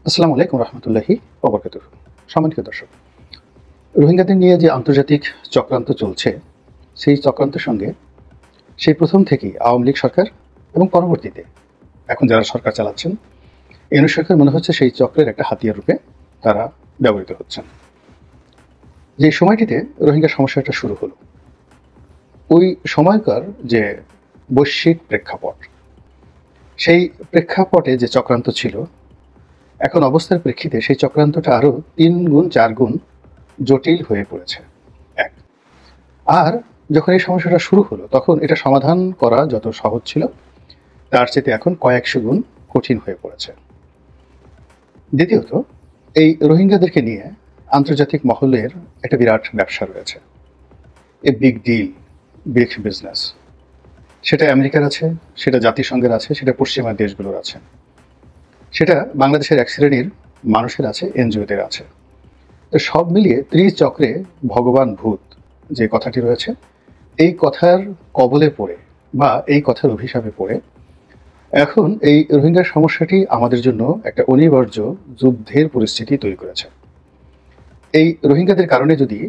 আসসালামু আলাইকুম রহমতুল্লাহি ওবরকাতুহু। সম্মানিত দর্শক, রোহিঙ্গাদের নিয়ে যে আন্তর্জাতিক চক্রান্ত চলছে, সেই চক্রান্তের সঙ্গে সেই প্রথম থেকেই আওয়ামী লীগ সরকার এবং পরবর্তীতে এখন যারা সরকার চালাচ্ছেন, ইউনূস সরকার মনে হচ্ছে সেই চক্রের একটা হাতিয়ার রূপে তারা ব্যবহৃত হচ্ছেন। যে সময়টিতে রোহিঙ্গা সমস্যাটা শুরু হলো, ওই সময়কার যে বৈশ্বিক প্রেক্ষাপট, সেই প্রেক্ষাপটে যে চক্রান্ত ছিল, এখন অবস্থার প্রেক্ষিতে সেই চক্রান্তটা আরও ৩ গুণ ৪ গুণ জটিল হয়ে পড়েছে। এক, আর যখন এই সমস্যাটা শুরু হলো তখন এটা সমাধান করা যত সহজ ছিল, তার চেয়ে এখন কয়েকশো গুণ কঠিন হয়ে পড়েছে। দ্বিতীয়ত, এই রোহিঙ্গাদেরকে নিয়ে আন্তর্জাতিক মহলের একটা বিরাট ব্যবসা রয়েছে, a big deal, big business. সেটা আমেরিকার আছে, সেটা জাতিসংঘের আছে, সেটা পশ্চিমা দেশগুলোর আছে, সেটা বাংলাদেশের এক শ্রেণীর মানুষের আছে, এনজিওদের আছে। তো সব মিলিয়ে ত্রিচক্রে ভগবান ভূত যে কথাটি রয়েছে, এই কথার কবলে পড়ে বা এই কথার অভিশাপে পড়ে এখন এই রোহিঙ্গা সমস্যাটি আমাদের জন্য একটা অনিবার্য যুদ্ধের পরিস্থিতি তৈরি করেছে। এই রোহিঙ্গাদের কারণে যদি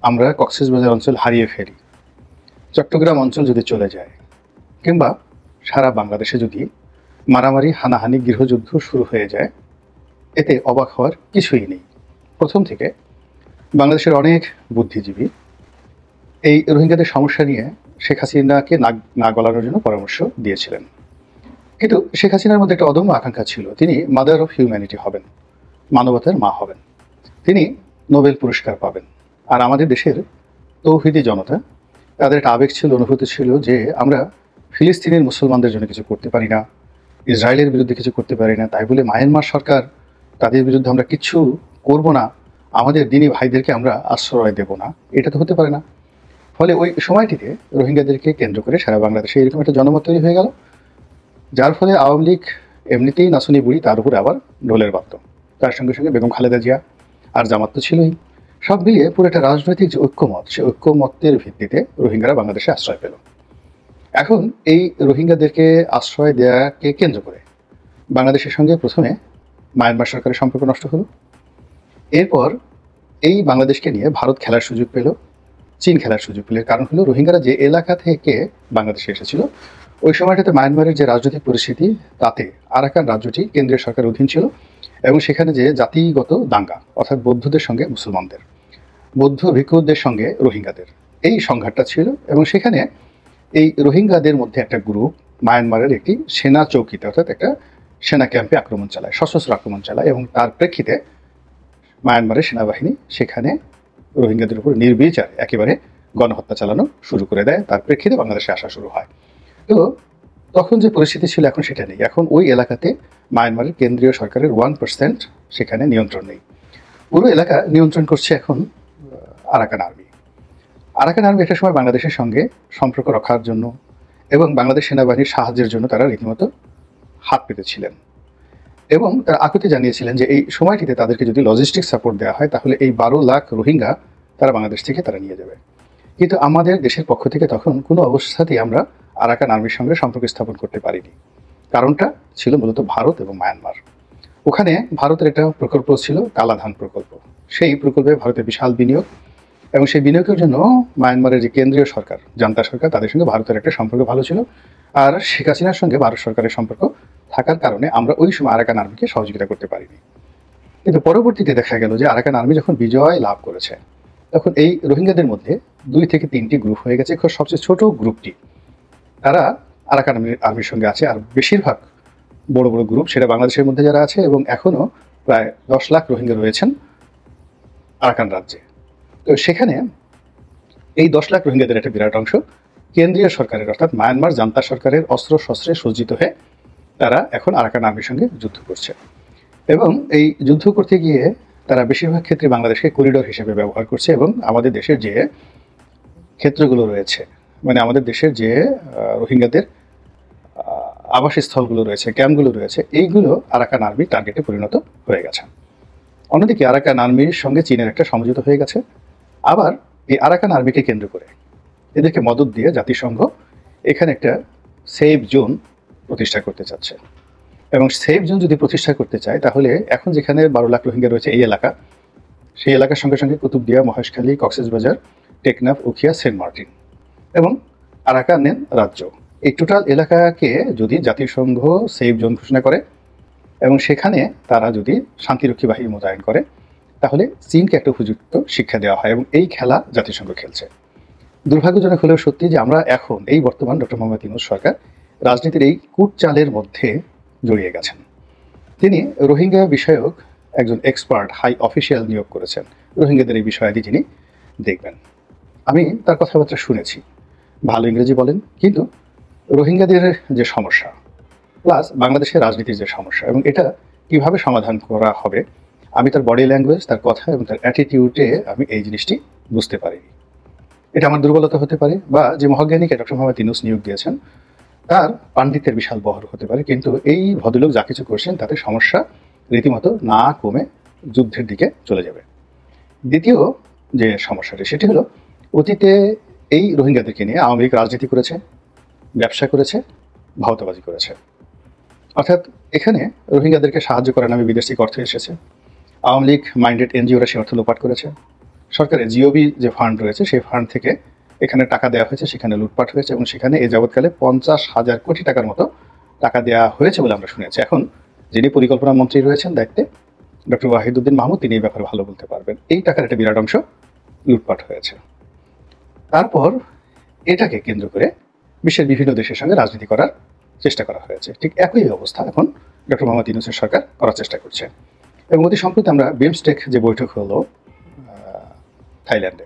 আমরা কক্সবাজার অঞ্চল হারিয়ে ফেলি, চট্টগ্রাম অঞ্চল যদি চলে যায়, কিংবা সারা বাংলাদেশে যদি মারামারি, হানাহানি, গৃহযুদ্ধ শুরু হয়ে যায়, এতে অবাক হওয়ার কিছুই নেই। প্রথম থেকে বাংলাদেশের অনেক বুদ্ধিজীবী এই রোহিঙ্গাদের সমস্যা নিয়ে শেখ হাসিনাকে না গলানোর জন্য পরামর্শ দিয়েছিলেন। কিন্তু শেখ হাসিনার মধ্যে একটা অদম্য আকাঙ্ক্ষা ছিল, তিনি মাদার অফ হিউম্যানিটি হবেন, মানবতার মা হবেন, তিনি নোবেল পুরস্কার পাবেন। আর আমাদের দেশের তৌহিদি জনতা, তাদের একটা আবেগ ছিল, অনুভূতি ছিল যে আমরা ফিলিস্তিনের মুসলমানদের জন্য কিছু করতে পারি না, ইসরায়েলের বিরুদ্ধে কিছু করতে পারি না, তাই বলে মায়ানমার সরকার, তাদের বিরুদ্ধে আমরা কিছু করব না, আমাদের দিনী ভাইদেরকে আমরা আশ্রয় দেব না, এটা তো হতে পারে না। ফলে ওই সময়টিতে রোহিঙ্গাদেরকে কেন্দ্র করে সারা বাংলাদেশে এরকম একটা জনমত তৈরি হয়ে গেল, যার ফলে আওয়ামী লীগ এমনিতেই নাচুনি বুড়ি, তার উপরে আবার ঢোলের বাদ্য, তার সঙ্গে সঙ্গে বেগম খালেদা জিয়া আর জামাত তো ছিলই। সব মিলিয়ে পুরো একটা রাজনৈতিক যে ঐক্যমত, সে ঐক্যমতের ভিত্তিতে রোহিঙ্গারা বাংলাদেশে আশ্রয় পেল। এখন এই রোহিঙ্গাদেরকে আশ্রয় দেওয়াকে কেন্দ্র করে বাংলাদেশের সঙ্গে প্রথমে মায়ানমার সরকারের সম্পর্ক নষ্ট হলো। এরপর এই বাংলাদেশকে নিয়ে ভারত খেলার সুযোগ পেল, চীন খেলার সুযোগ পেল। কারণ হলো রোহিঙ্গারা যে এলাকা থেকে বাংলাদেশে এসেছিল, ওই সময়টাতে মায়ানমারের যে রাজনৈতিক পরিস্থিতি, তাতে আরাকান রাজ্যটি কেন্দ্রীয় সরকারের অধীন ছিল, এবং সেখানে যে জাতিগত দাঙ্গা, অর্থাৎ বৌদ্ধদের সঙ্গে মুসলমানদের, বৌদ্ধ ভিক্ষুদের সঙ্গে রোহিঙ্গাদের এই সংঘাতটা ছিল। এবং সেখানে এই রোহিঙ্গাদের মধ্যে একটা গ্রুপ মায়ানমারের একটি সেনা চৌকিতে, অর্থাৎ একটা সেনা ক্যাম্পে আক্রমণ চালায়, সশস্ত্র আক্রমণ চালায়, এবং তার প্রেক্ষিতে মায়ানমারের সেনাবাহিনী সেখানে রোহিঙ্গাদের উপর নির্বিচারে একেবারে গণহত্যা চালানো শুরু করে দেয়। তার প্রেক্ষিতে বাংলাদেশে আসা শুরু হয়। তো তখন যে পরিস্থিতি ছিল এখন সেটা নেই। এখন ওই এলাকাতে মায়ানমারের কেন্দ্রীয় সরকারের 1% সেখানে নিয়ন্ত্রণ নেই। পুরো এলাকা নিয়ন্ত্রণ করছে এখন আরাকান আর্মি। আরাকান আর্মি একটা সময় বাংলাদেশের সঙ্গে সম্পর্ক রক্ষার জন্য এবং বাংলাদেশ সেনাবাহিনীর সাহায্যের জন্য তারা রীতিমতো হাত পেতেছিলেন, এবং তারা আকুতি জানিয়েছিলেন যে এই সময়টিতে তাদেরকে যদি লজিস্টিক সাপোর্ট দেওয়া হয়, তাহলে এই 12 লাখ রোহিঙ্গা তারা বাংলাদেশ থেকে তারা নিয়ে যাবে। কিন্তু আমাদের দেশের পক্ষ থেকে তখন কোনো অবস্থাতেই আমরা আরাকান আর্মির সঙ্গে সম্পর্ক স্থাপন করতে পারিনি। কারণটা ছিল মূলত ভারত এবং মায়ানমার। ওখানে ভারতের একটা প্রকল্প ছিল, কালাধান প্রকল্প। সেই প্রকল্পে ভারতের বিশাল বিনিয়োগ, এবং সেই বিনিয়োগের জন্য মায়ানমারের যে কেন্দ্রীয় সরকার, জান্তা সরকার, তাদের সঙ্গে ভারতের একটা সম্পর্ক ভালো ছিল। আর শেখ হাসিনার সঙ্গে ভারত সরকারের সম্পর্ক থাকার কারণে আমরা ওই সময় আরাকান আর্মিকে সহযোগিতা করতে পারিনি। কিন্তু পরবর্তীতে দেখা গেল যে আরাকান আর্মি যখন বিজয় লাভ করেছে, তখন এই রোহিঙ্গাদের মধ্যে 2 থেকে 3টি গ্রুপ হয়ে গেছে। সবচেয়ে ছোট গ্রুপটি, তারা আরাকান আর্মির সঙ্গে আছে, আর বেশিরভাগ বড় বড় গ্রুপ সেটা বাংলাদেশের মধ্যে যারা আছে, এবং এখনও প্রায় 10 লাখ রোহিঙ্গা রয়েছেন আরাকান রাজ্যে। তো সেখানে এই 10 লাখ রোহিঙ্গাদের একটা বিরাট অংশ কেন্দ্রীয় সরকারের, অর্থাৎ মায়ানমার জান্তা সরকারের অস্ত্র শস্ত্রে সজ্জিত হয়ে তারা এখন আরাকান আর্মির সঙ্গে যুদ্ধ করছে। এবং এই যুদ্ধ করতে গিয়ে তারা বেশিরভাগ ক্ষেত্রে বাংলাদেশকে করিডোর হিসেবে ব্যবহার করছে, এবং আমাদের দেশের যে ক্ষেত্রগুলো রয়েছে, মানে আমাদের দেশের যে রোহিঙ্গাদের আবাসস্থলগুলো রয়েছে, ক্যাম্পগুলো রয়েছে, এইগুলো আরাকান আর্মির টার্গেটে পরিণত হয়ে গেছে। অন্যদিকে আরাকান আর্মির সঙ্গে চীনের একটা সমঝোতা হয়ে গেছে। আবার এই আরাকান আর্মিকে কেন্দ্র করে এদেরকে মদত দিয়ে জাতিসংঘ এখানে একটা সেফ জোন প্রতিষ্ঠা করতে চাচ্ছে। এবং সেফ জোন যদি প্রতিষ্ঠা করতে চায় তাহলে এখন যেখানে 12 লাখ রোহিঙ্গা রয়েছে এই এলাকা, সেই এলাকার সঙ্গে সঙ্গে কুতুবদিয়া, মহেশখালী, কক্সবাজার, টেকনাফ, উখিয়া, সেন্ট মার্টিন এবং আরাকান রাজ্য, এই টোটাল এলাকাকে যদি জাতিসংঘ সেফ জোন ঘোষণা করে এবং সেখানে তারা যদি শান্তিরক্ষী বাহিনী মোতায়েন করে তাহলে চীনকে একটা উপযুক্ত শিক্ষা দেওয়া হয় এবং এই খেলা জাতিসংঘ খেলছে। দুর্ভাগ্যজনক হলেও সত্যি যে আমরা এখন এই বর্তমান ডক্টর মোহাম্মদ ইউনূস সরকার রাজনীতির এই কূটচালের মধ্যে জড়িয়ে গেছেন। তিনি রোহিঙ্গা বিষয়ক একজন এক্সপার্ট হাই অফিসিয়াল নিয়োগ করেছেন, রোহিঙ্গাদের এই বিষয়াদি যিনি দেখবেন। আমি তার কথাবার্তা শুনেছি, ভালো ইংরেজি বলেন, কিন্তু রোহিঙ্গাদের যে সমস্যা প্লাস বাংলাদেশের রাজনীতির যে সমস্যা এবং এটা কিভাবে সমাধান করা হবে, আমি তার বডি ল্যাঙ্গুয়েজ, তার কথা এবং তার অ্যাটিটিউডে আমি এই জিনিসটি বুঝতে পারিনি। এটা আমার দুর্বলতা হতে পারে, বা যে মহাজ্ঞানীকে ডক্টর মোহাম্মদ ইউনূস নিয়োগ দিয়েছেন তার পাণ্ডিত্যের বিশাল বহর হতে পারে, কিন্তু এই ভদ্রলোক যা কিছু করছেন তাতে সমস্যা রীতিমতো না কমে যুদ্ধের দিকে চলে যাবে। দ্বিতীয় যে সমস্যাটি সেটি হলো, অতীতে এই রোহিঙ্গাদেরকে নিয়ে আওয়ামী লীগ রাজনীতি করেছে, ব্যবসা করেছে, ভাওতাবাজি করেছে। অর্থাৎ এখানে রোহিঙ্গাদেরকে সাহায্য করার নামে বিদেশ থেকে অর্থ এসেছে, আওয়ামী লীগ মাইন্ডেড এনজিওরা সে অর্থ লোপাট করেছে, সরকারের জিওবি যে ফান্ড রয়েছে সেই ফান্ড থেকে এখানে টাকা দেওয়া হয়েছে, সেখানে লুটপাট হয়েছে এবং সেখানে এ যাবৎকালে 50,000 কোটি টাকার মতো টাকা দেওয়া হয়েছে বলে আমরা শুনেছি। এখন যিনি পরিকল্পনা মন্ত্রী রয়েছেন দায়িত্বে, ডক্টর ওয়াহিদুদ্দিন মাহমুদ, তিনি এই ব্যাপারে ভালো বলতে পারবেন। এই টাকার একটা বিরাট অংশ লুটপাট হয়েছে। তারপর এটাকে কেন্দ্র করে বিশ্বের বিভিন্ন দেশের সঙ্গে রাজনীতি করার চেষ্টা করা হয়েছে। ঠিক একই অবস্থা এখন ডক্টর মোহাম্মদ ইউনূসের সরকার করার চেষ্টা করছে। এবং অতি সম্প্রতি আমরা বিমস্টেক যে বৈঠক হলো থাইল্যান্ডে,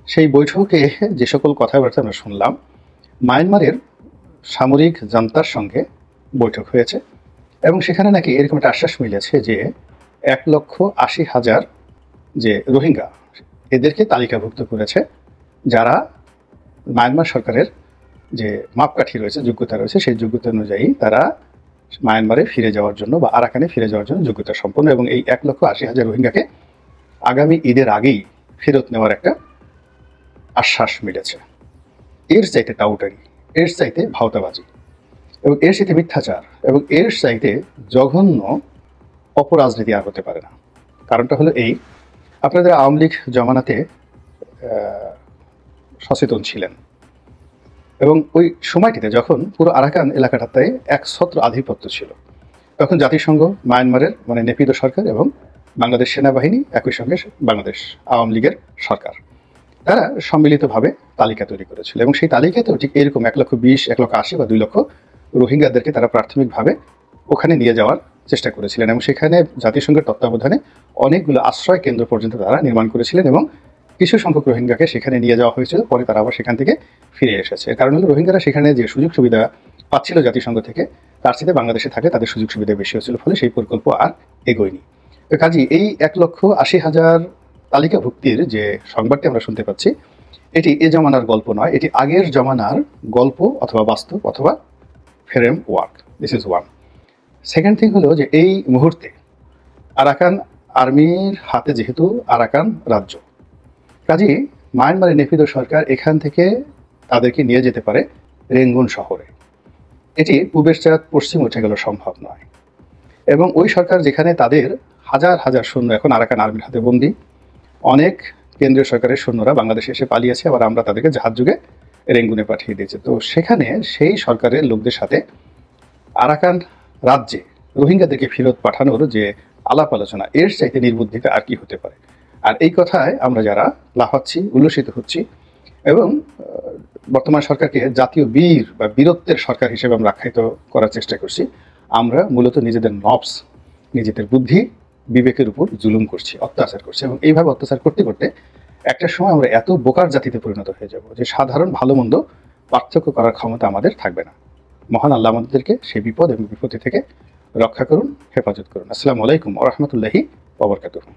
সেই বৈঠকে যে সকল কথাবার্তা আমরা শুনলাম, মায়ানমারের সামরিক জান্তার সঙ্গে বৈঠক হয়েছে এবং সেখানে নাকি এরকম একটা আশ্বাস মিলেছে যে 1,80,000 যে রোহিঙ্গা এদেরকে তালিকাভুক্ত করেছে, যারা মায়ানমার সরকারের যে মাপকাঠি রয়েছে, যোগ্যতা রয়েছে, সেই যোগ্যতা অনুযায়ী তারা মায়ানমারে ফিরে যাওয়ার জন্য বা আরাকানে ফিরে যাওয়ার জন্য যোগ্যতা সম্পন্ন, এবং এই 1,80,000 রোহিঙ্গাকে আগামী ঈদের আগেই ফেরত নেওয়ার একটা আশ্বাস মিলেছে। এর চাইতে টাউটারি, এর চাইতে ভাওতাবাজি এবং এর চাইতে মিথ্যাচার এবং এর চাইতে জঘন্য অপরাজনীতি আর হতে পারে না। কারণটা হলো এই, আপনাদের আওয়ামী লীগ জমানাতে সচেতন ছিলেন এবং ওই সময়টিতে যখন পুরো আরাকান এলাকাটাতে একছত্র আধিপত্য ছিল, তখন জাতিসংঘ, মায়ানমারের মানে নেপিদো সরকার এবং বাংলাদেশ সেনাবাহিনী, একই সঙ্গে বাংলাদেশ আওয়ামী লীগের সরকার, তারা সম্মিলিতভাবে তালিকা তৈরি করেছিল এবং সেই তালিকাতেও ঠিক এরকম 1,20,000, 1,80,000 বা 2 লক্ষ রোহিঙ্গাদেরকে তারা প্রাথমিকভাবে ওখানে নিয়ে যাওয়ার চেষ্টা করেছিলেন এবং সেখানে জাতিসংঘের তত্ত্বাবধানে অনেকগুলো আশ্রয় কেন্দ্র পর্যন্ত তারা নির্মাণ করেছিলেন এবং কিছু সংখ্যক রোহিঙ্গাকে সেখানে নিয়ে যাওয়া হয়েছিল, পরে তারা আবার সেখান থেকে ফিরে এসেছে। কারণ হলো রোহিঙ্গারা সেখানে যে সুযোগ সুবিধা পাচ্ছিল জাতিসংঘ থেকে, তার সাথে বাংলাদেশে থাকে তাদের সুযোগ সুবিধা বেশি হয়েছিল, ফলে সেই প্রকল্প আর এগোয়নি। তো কাজী এই 1,80,000 তালিকাভুক্তির যে সংবাদটি আমরা শুনতে পাচ্ছি, এটি এ জমানার গল্প নয়, এটি আগের জমানার গল্প অথবা বাস্তব অথবা frame work. This is one. Second thing হলো যে এই মুহূর্তে আরাকান আর্মির হাতে যেহেতু আরাকান রাজ্য, কাজেই মায়ানমারের নেপিদো সরকার এখান থেকে তাদেরকে নিয়ে যেতে পারে রেঙ্গুন শহরে। এটি পূবের চাঁদ পশ্চিম উঠে গেল সম্ভব নয় এবং ওই সরকার যেখানে তাদের হাজার হাজার সৈন্য এখন আরাকান আর্মির হাতে বন্দী, অনেক কেন্দ্রীয় সরকারের সৈন্যরা বাংলাদেশে এসে পালিয়েছে, আবার আমরা তাদেরকে জাহাজ যুগে রেঙ্গুনে পাঠিয়ে দিয়েছি। তো সেখানে সেই সরকারের লোকদের সাথে আরাকান রাজ্যে রোহিঙ্গাদেরকে ফেরত পাঠানোর যে আলাপ আলোচনা, এর চাইতে নির্বুদ্ধিতা আর কি হতে পারে। আর এই কথায় আমরা যারা লাফাচ্ছি, উল্লসিত হচ্ছি এবং বর্তমান সরকারকে জাতীয় বীর বা বীরত্বের সরকার হিসেবে আমরা আখ্যায়িত করার চেষ্টা করছি, আমরা মূলত নিজেদের নফস, নিজেদের বুদ্ধি বিবেকের উপর জুলুম করছি, অত্যাচার করছি এবং এইভাবে অত্যাচার করতে করতে একটা সময় আমরা এত বোকার জাতিতে পরিণত হয়ে যাব যে সাধারণ ভালো মন্দ পার্থক্য করার ক্ষমতা আমাদের থাকবে না। মহান আল্লাহ আমাদেরকে সেই বিপদ এবং বিপত্তি থেকে রক্ষা করুন, হেফাজত করুন। আসসালামু আলাইকুম ওয়া রাহমাতুল্লাহি ওয়া বারাকাতুহু।